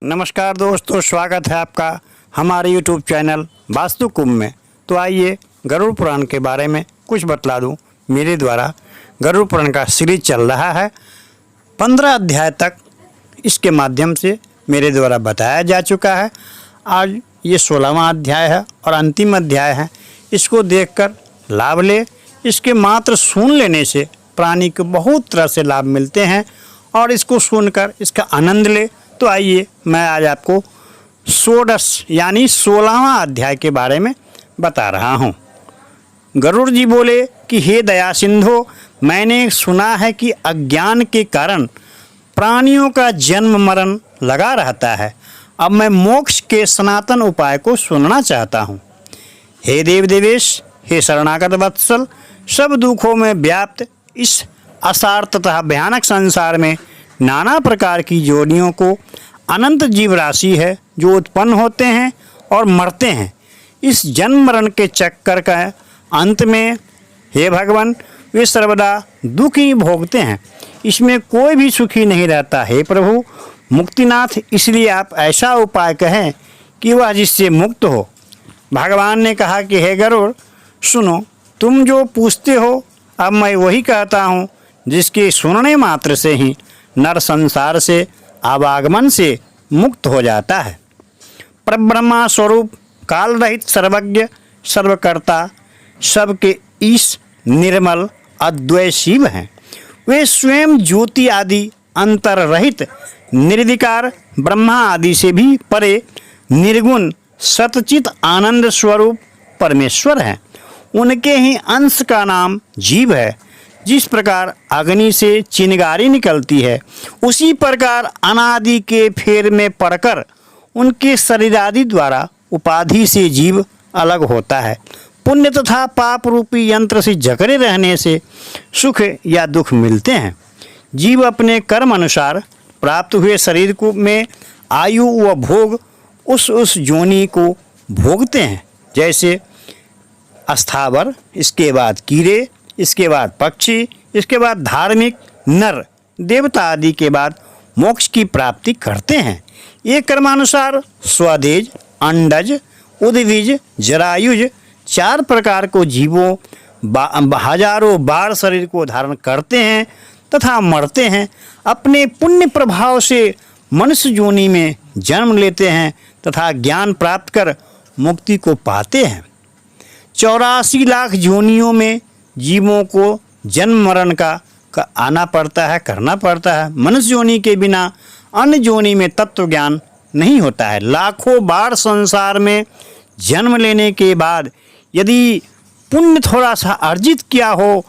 नमस्कार दोस्तों, स्वागत है आपका हमारे YouTube चैनल वास्तु कुंभ में। तो आइए गरुड़ पुराण के बारे में कुछ बतला दूं। मेरे द्वारा गरुड़ पुराण का सीरीज चल रहा है। 15 अध्याय तक इसके माध्यम से मेरे द्वारा बताया जा चुका है। आज ये 16वां अध्याय है और अंतिम अध्याय है। इसको देखकर लाभ ले। इसके मात्र सुन लेने से प्राणी को बहुत तरह से लाभ मिलते हैं और इसको सुनकर इसका आनंद ले। तो आइए मैं आज आपको 16 यानी 16वां अध्याय के बारे में बता रहा हूँ। गरुड़ जी बोले कि हे दया सिंधो, मैंने सुना है कि अज्ञान के कारण प्राणियों का जन्म मरण लगा रहता है। अब मैं मोक्ष के सनातन उपाय को सुनना चाहता हूँ। हे देव देवेश, हे शरणागत वत्सल, सब दुखों में व्याप्त इस असार तथा भयानक संसार में नाना प्रकार की जोनियों को अनंत जीव राशि है जो उत्पन्न होते हैं और मरते हैं। इस जन्म मरण के चक्कर का अंत में हे भगवान वे सर्वदा दुख ही भोगते हैं। इसमें कोई भी सुखी नहीं रहता। हे प्रभु मुक्तिनाथ, इसलिए आप ऐसा उपाय कहें कि वह जिससे मुक्त हो। भगवान ने कहा कि हे गरुड़ सुनो, तुम जो पूछते हो अब मैं वही कहता हूँ जिसके सुनने मात्र से ही नर संसार से आवागमन से मुक्त हो जाता है। परब्रह्मा स्वरूप काल रहित सर्वज्ञ सर्वकर्ता सबके ईश निर्मल अद्वैय शिव हैं। वे स्वयं ज्योति आदि अंतर रहित निर्विकार ब्रह्मा आदि से भी परे निर्गुण सतचित आनंद स्वरूप परमेश्वर हैं। उनके ही अंश का नाम जीव है। जिस प्रकार अग्नि से चिंगारी निकलती है, उसी प्रकार अनादि के फेर में पड़कर उनके शरीर आदि द्वारा उपाधि से जीव अलग होता है। पुण्य तथा पाप रूपी यंत्र से जकड़े रहने से सुख या दुख मिलते हैं। जीव अपने कर्म अनुसार प्राप्त हुए शरीर को में आयु व भोग उस जोनि को भोगते हैं। जैसे अस्थावर, इसके बाद कीड़े, इसके बाद पक्षी, इसके बाद धार्मिक नर देवता आदि के बाद मोक्ष की प्राप्ति करते हैं। ये कर्मानुसार स्वदेज, अंडज, उद्भिज, जरायुज 4 प्रकार को जीवों हजारों बार शरीर को धारण करते हैं तथा मरते हैं। अपने पुण्य प्रभाव से मनुष्य योनि में जन्म लेते हैं तथा ज्ञान प्राप्त कर मुक्ति को पाते हैं। 84 लाख योनियों में जीवों को जन्म मरण का आना पड़ता है, करना पड़ता है। मनुष्य योनि के बिना अन्य योनि में तत्व ज्ञान नहीं होता है। लाखों बार संसार में जन्म लेने के बाद यदि पुण्य थोड़ा सा अर्जित किया हो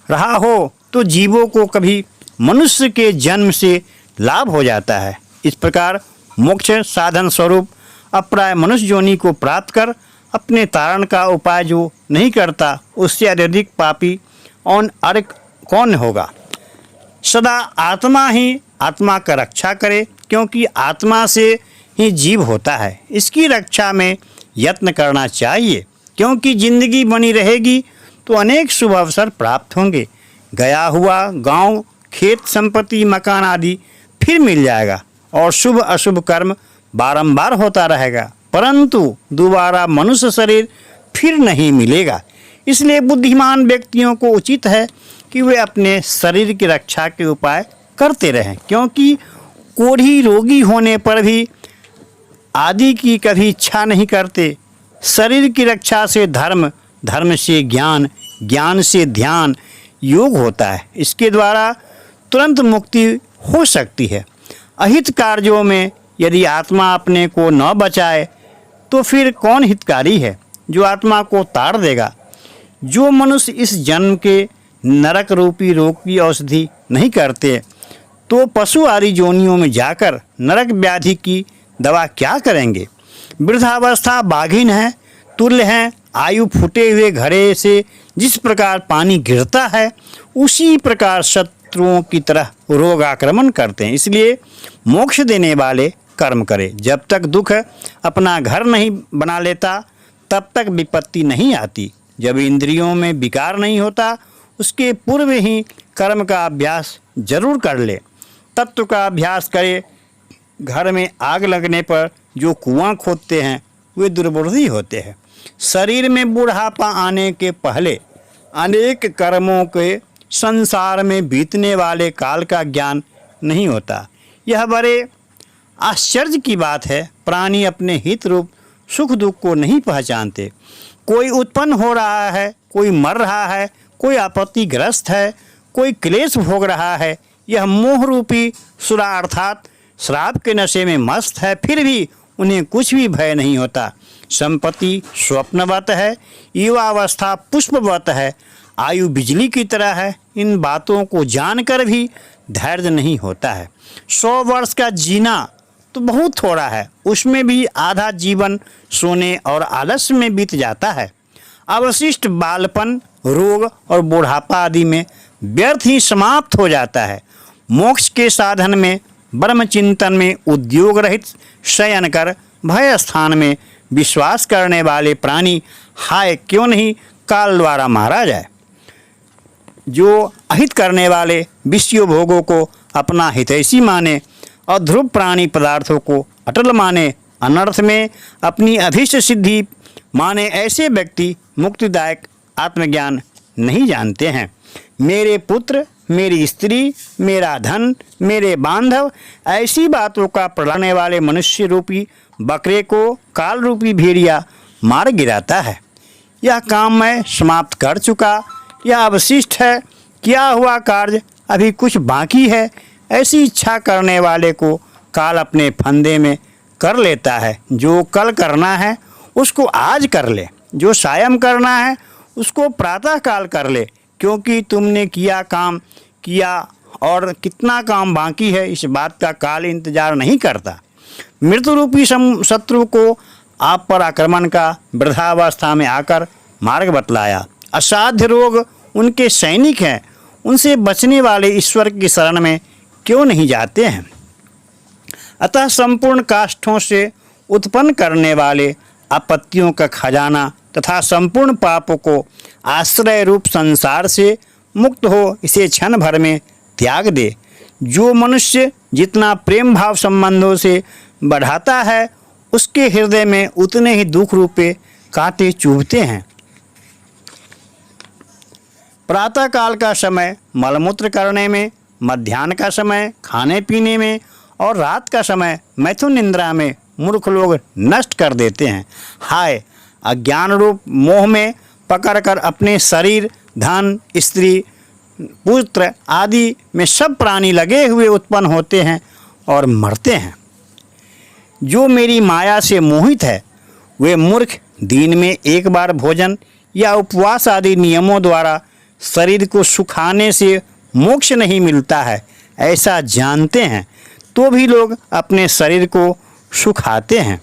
रहा हो तो जीवों को कभी मनुष्य के जन्म से लाभ हो जाता है। इस प्रकार मोक्ष साधन स्वरूप अप्राय मनुष्य योनि को प्राप्त कर अपने तारण का उपाय जो नहीं करता उससे अत्यधिक पापी और अर्क कौन होगा। सदा आत्मा ही आत्मा का रक्षा करे, क्योंकि आत्मा से ही जीव होता है। इसकी रक्षा में यत्न करना चाहिए, क्योंकि जिंदगी बनी रहेगी तो अनेक शुभ अवसर प्राप्त होंगे। गया हुआ गांव, खेत, संपत्ति, मकान आदि फिर मिल जाएगा और शुभ अशुभ कर्म बारंबार होता रहेगा, परंतु दोबारा मनुष्य शरीर फिर नहीं मिलेगा। इसलिए बुद्धिमान व्यक्तियों को उचित है कि वे अपने शरीर की रक्षा के उपाय करते रहें, क्योंकि कोढ़ी रोगी होने पर भी आदि की कभी इच्छा नहीं करते। शरीर की रक्षा से धर्म, धर्म से ज्ञान, ज्ञान से ध्यान योग होता है। इसके द्वारा तुरंत मुक्ति हो सकती है। अहित कार्यों में यदि आत्मा अपने को न बचाए तो फिर कौन हितकारी है जो आत्मा को ताड़ देगा। जो मनुष्य इस जन्म के नरक रूपी रोग की औषधि नहीं करते तो पशु आदि योनियों में जाकर नरक व्याधि की दवा क्या करेंगे। वृद्धावस्था बाघिन है, तुल्य है। आयु फूटे हुए घड़े से जिस प्रकार पानी गिरता है उसी प्रकार शत्रुओं की तरह रोग आक्रमण करते हैं। इसलिए मोक्ष देने वाले कर्म करे। जब तक दुख अपना घर नहीं बना लेता तब तक विपत्ति नहीं आती। जब इंद्रियों में विकार नहीं होता उसके पूर्व ही कर्म का अभ्यास जरूर कर ले। तत्व का अभ्यास करे घर में आग लगने पर जो कुआं खोदते हैं वे दुर्बुद्धि होते हैं। शरीर में बुढ़ापा आने के पहले अनेक कर्मों के संसार में बीतने वाले काल का ज्ञान नहीं होता। यह बड़े आश्चर्य की बात है। प्राणी अपने हित रूप सुख दुख को नहीं पहचानते। कोई उत्पन्न हो रहा है, कोई मर रहा है, कोई आपत्तिग्रस्त है, कोई क्लेश भोग रहा है। यह मोह रूपी सुरा अर्थात श्राप के नशे में मस्त है, फिर भी उन्हें कुछ भी भय नहीं होता। संपत्ति स्वप्नवत है, युवावस्था पुष्पवत है, आयु बिजली की तरह है। इन बातों को जानकर भी धैर्य नहीं होता है। 100 वर्ष का जीना तो बहुत थोड़ा है, उसमें भी आधा जीवन सोने और आलस्य में बीत जाता है। अवशिष्ट बालपन रोग और बुढ़ापा आदि में व्यर्थ ही समाप्त हो जाता है। मोक्ष के साधन में ब्रह्म चिंतन में उद्योग रहित शयन कर भय स्थान में विश्वास करने वाले प्राणी हाय क्यों नहीं काल द्वारा मारा जाए। जो अहित करने वाले विषय भोगों को अपना हितैषी माने और ध्रुव प्राणी पदार्थों को अटल माने, अनर्थ में अपनी अभीष्ट सिद्धि माने, ऐसे व्यक्ति मुक्तिदायक आत्मज्ञान नहीं जानते हैं। मेरे पुत्र, मेरी स्त्री, मेरा धन, मेरे बांधव, ऐसी बातों का प्रलाने वाले मनुष्य रूपी बकरे को काल रूपी भेड़िया मार गिराता है। यह काम मैं समाप्त कर चुका, यह अवशिष्ट है, किया हुआ कार्य अभी कुछ बाकी है, ऐसी इच्छा करने वाले को काल अपने फंदे में कर लेता है। जो कल करना है उसको आज कर ले, जो सायं करना है उसको प्रातः काल कर ले, क्योंकि तुमने किया काम किया और कितना काम बाकी है इस बात का काल इंतजार नहीं करता। मृत्यु रूपी शत्रु को आप पर आक्रमण का वृद्धावस्था में आकर मार्ग बतलाया। असाध्य रोग उनके सैनिक हैं, उनसे बचने वाले ईश्वर की शरण में क्यों नहीं जाते हैं। अतः संपूर्ण काष्ठों से उत्पन्न करने वाले आपत्तियों का खजाना तथा संपूर्ण पापों को आश्रय रूप संसार से मुक्त हो इसे क्षण भर में त्याग दे। जो मनुष्य जितना प्रेम भाव संबंधों से बढ़ाता है उसके हृदय में उतने ही दुख रूपे कांटे चुभते हैं। प्रातः काल का समय मलमूत्र करने में, मध्याह्न का समय खाने पीने में और रात का समय मैथुन निंद्रा में मूर्ख लोग नष्ट कर देते हैं। हाय अज्ञान रूप मोह में पकड़कर अपने शरीर, धन, स्त्री, पुत्र आदि में सब प्राणी लगे हुए उत्पन्न होते हैं और मरते हैं। जो मेरी माया से मोहित है वे मूर्ख दिन में एक बार भोजन या उपवास आदि नियमों द्वारा शरीर को सुखाने से मोक्ष नहीं मिलता है ऐसा जानते हैं, तो भी लोग अपने शरीर को सुखाते हैं।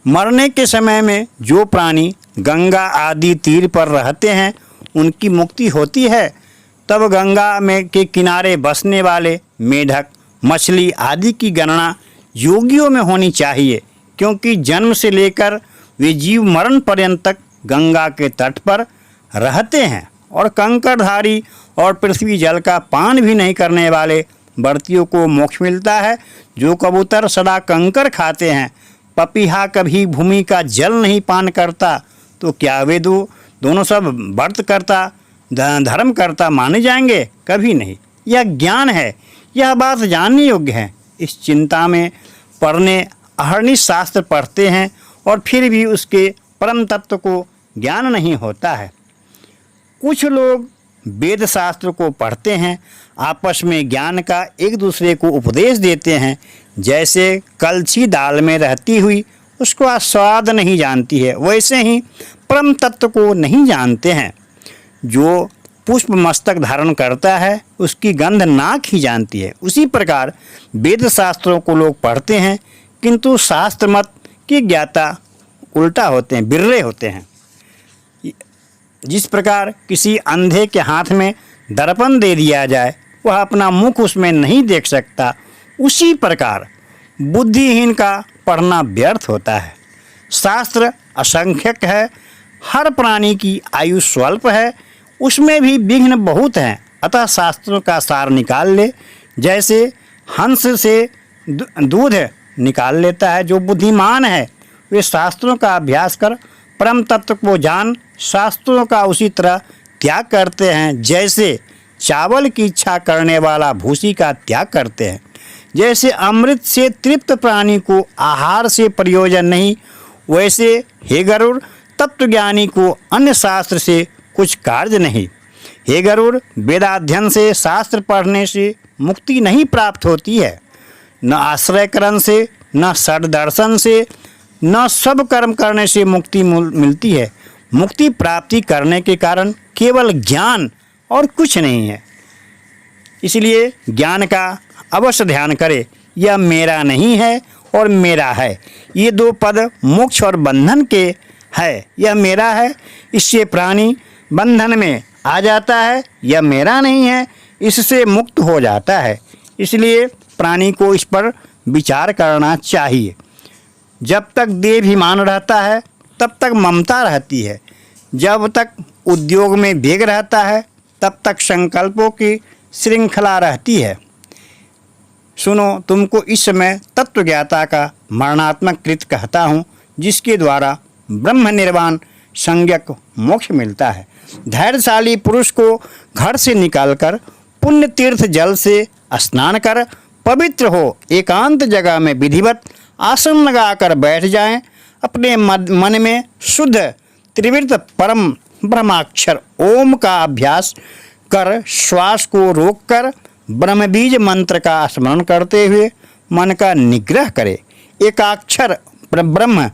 मरने के समय में जो प्राणी गंगा आदि तीर पर रहते हैं उनकी मुक्ति होती है। तब गंगा में के किनारे बसने वाले मेढक, मछली आदि की गणना योगियों में होनी चाहिए, क्योंकि जन्म से लेकर वे जीव मरण पर्यंत तक गंगा के तट पर रहते हैं और कंकरधारी और पृथ्वी जल का पान भी नहीं करने वाले व्रतियों को मोक्ष मिलता है। जो कबूतर सदा कंकर खाते हैं, पपीहा कभी भूमि का जल नहीं पान करता, तो क्या वे दोनों सब व्रत करता धर्म करता माने जाएंगे? कभी नहीं। यह ज्ञान है, यह बात जानने योग्य है। इस चिंता में पढ़ने अहर्निश शास्त्र पढ़ते हैं और फिर भी उसके परम तत्व को ज्ञान नहीं होता है। कुछ लोग वेद शास्त्र को पढ़ते हैं, आपस में ज्ञान का एक दूसरे को उपदेश देते हैं। जैसे कलछी दाल में रहती हुई उसका स्वाद नहीं जानती है, वैसे ही परम तत्व को नहीं जानते हैं। जो पुष्प मस्तक धारण करता है उसकी गंध नाक ही जानती है। उसी प्रकार वेद शास्त्रों को लोग पढ़ते हैं, किंतु शास्त्र मत के ज्ञाता उल्टा होते हैं, बिर्रे होते हैं। जिस प्रकार किसी अंधे के हाथ में दर्पण दे दिया जाए वह अपना मुख उसमें नहीं देख सकता, उसी प्रकार बुद्धिहीन का पढ़ना व्यर्थ होता है। शास्त्र असंख्यक है, हर प्राणी की आयु स्वल्प है, उसमें भी विघ्न बहुत हैं। अतः शास्त्रों का सार निकाल ले। जैसे हंस से दूध निकाल लेता है। जो बुद्धिमान है वे शास्त्रों का अभ्यास कर परम तत्व को जान शास्त्रों का उसी तरह त्याग करते हैं जैसे चावल की इच्छा करने वाला भूसी का त्याग करते हैं। जैसे अमृत से तृप्त प्राणी को आहार से प्रयोजन नहीं, वैसे हे गरुड़ तत्वज्ञानी को अन्य शास्त्र से कुछ कार्य नहीं। हे गरुड़ वेदाध्ययन से शास्त्र पढ़ने से मुक्ति नहीं प्राप्त होती है, न आश्रयकरण से, न सददर्शन से, न सब कर्म करने से मुक्ति मिलती है। मुक्ति प्राप्ति करने के कारण केवल ज्ञान और कुछ नहीं है। इसलिए ज्ञान का अवश्य ध्यान करें। यह मेरा नहीं है और मेरा है, ये दो पद मोक्ष और बंधन के है। यह मेरा है, इससे प्राणी बंधन में आ जाता है। यह मेरा नहीं है, इससे मुक्त हो जाता है। इसलिए प्राणी को इस पर विचार करना चाहिए। जब तक देहाभिमान रहता है तब तक ममता रहती है। जब तक उद्योग में वेग रहता है तब तक संकल्पों की श्रृंखला रहती है। सुनो, तुमको इस समय तत्वज्ञाता का मरणात्मक कृत कहता हूँ, जिसके द्वारा ब्रह्म निर्वाण संज्ञक मोक्ष मिलता है। धैर्यशाली पुरुष को घर से निकालकर पुण्य तीर्थ जल से स्नान कर पवित्र हो एकांत जगह में विधिवत आसन लगाकर बैठ जाएं। अपने मन में शुद्ध त्रिवृत परम ब्रह्माक्षर ओम का अभ्यास कर श्वास को रोककर ब्रह्मबीज मंत्र का स्मरण करते हुए मन का निग्रह करे। एकाक्षर ब्रह्म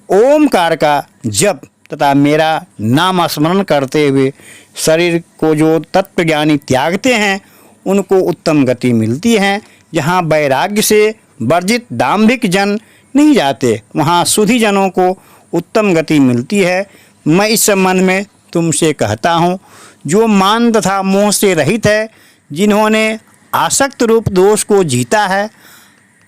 ओमकार का जप तथा मेरा नाम स्मरण करते हुए शरीर को जो तत्वज्ञानी त्यागते हैं उनको उत्तम गति मिलती है। जहाँ वैराग्य से वर्जित दाम्भिक जन नहीं जाते, वहाँ सुधी जनों को उत्तम गति मिलती है। मैं इस संबंध में तुमसे कहता हूँ, जो मान तथा मोह से रहित है, जिन्होंने आसक्त रूप दोष को जीता है,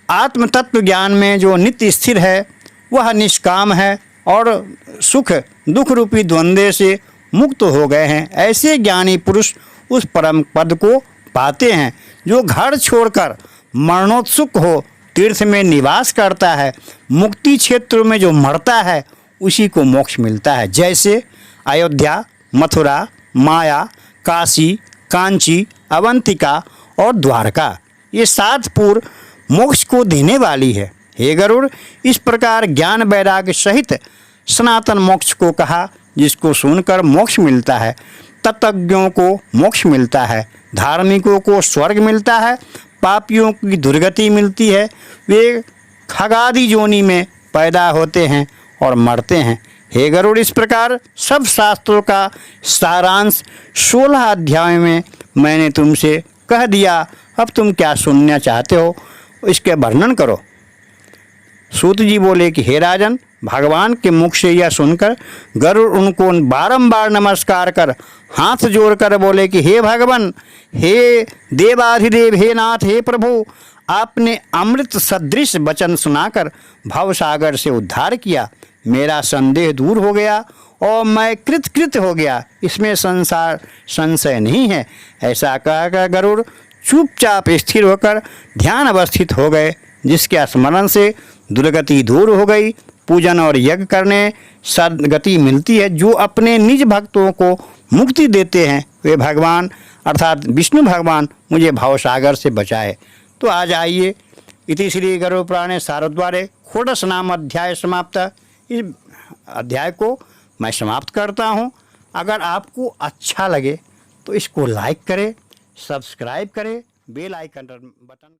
आत्म तत्व ज्ञान में जो नित्य स्थिर है, वह निष्काम है और सुख दुख रूपी द्वंद्व से मुक्त हो गए हैं। ऐसे ज्ञानी पुरुष उस परम पद को पाते हैं। जो घर छोड़कर मरणोत्सुक हो तीर्थ में निवास करता है, मुक्ति क्षेत्र में जो मरता है उसी को मोक्ष मिलता है। जैसे अयोध्या, मथुरा, माया, काशी, कांची, अवंतिका और द्वारका, ये 7 पुर मोक्ष को देने वाली है। हे गरुड़, इस प्रकार ज्ञान वैराग्य सहित सनातन मोक्ष को कहा, जिसको सुनकर मोक्ष मिलता है। तत्वज्ञों को मोक्ष मिलता है, धार्मिकों को स्वर्ग मिलता है, पापियों की दुर्गति मिलती है। वे खगादी योनि में पैदा होते हैं और मरते हैं। हे गरुड़, इस प्रकार सब शास्त्रों का सारांश 16 अध्याय में मैंने तुमसे कह दिया। अब तुम क्या सुनना चाहते हो, इसके वर्णन करो। सूत जी बोले कि हे राजन, भगवान के मुख से यह सुनकर गरुड़ उनको बारंबार नमस्कार कर हाथ जोड़कर बोले कि हे भगवान, हे देवाधिदेव, हे नाथ, हे प्रभु, आपने अमृत सदृश वचन सुनाकर भवसागर से उद्धार किया। मेरा संदेह दूर हो गया और मैं कृत हो गया, इसमें संशय नहीं है। ऐसा कहकर गरुड़ चुपचाप स्थिर होकर ध्यान अवस्थित हो गए, जिसके स्मरण से दुर्गति दूर हो गई। पूजन और यज्ञ करने सद्गति मिलती है। जो अपने निज भक्तों को मुक्ति देते हैं वे भगवान अर्थात विष्णु भगवान मुझे भवसागर से बचाए। तो आज आइए, इति श्री गरुड़ पुराणे सारद्वारे षोडश नाम अध्याय समाप्त। इस अध्याय को मैं समाप्त करता हूँ। अगर आपको अच्छा लगे तो इसको लाइक करें, सब्सक्राइब करें, बेल आइकन बटन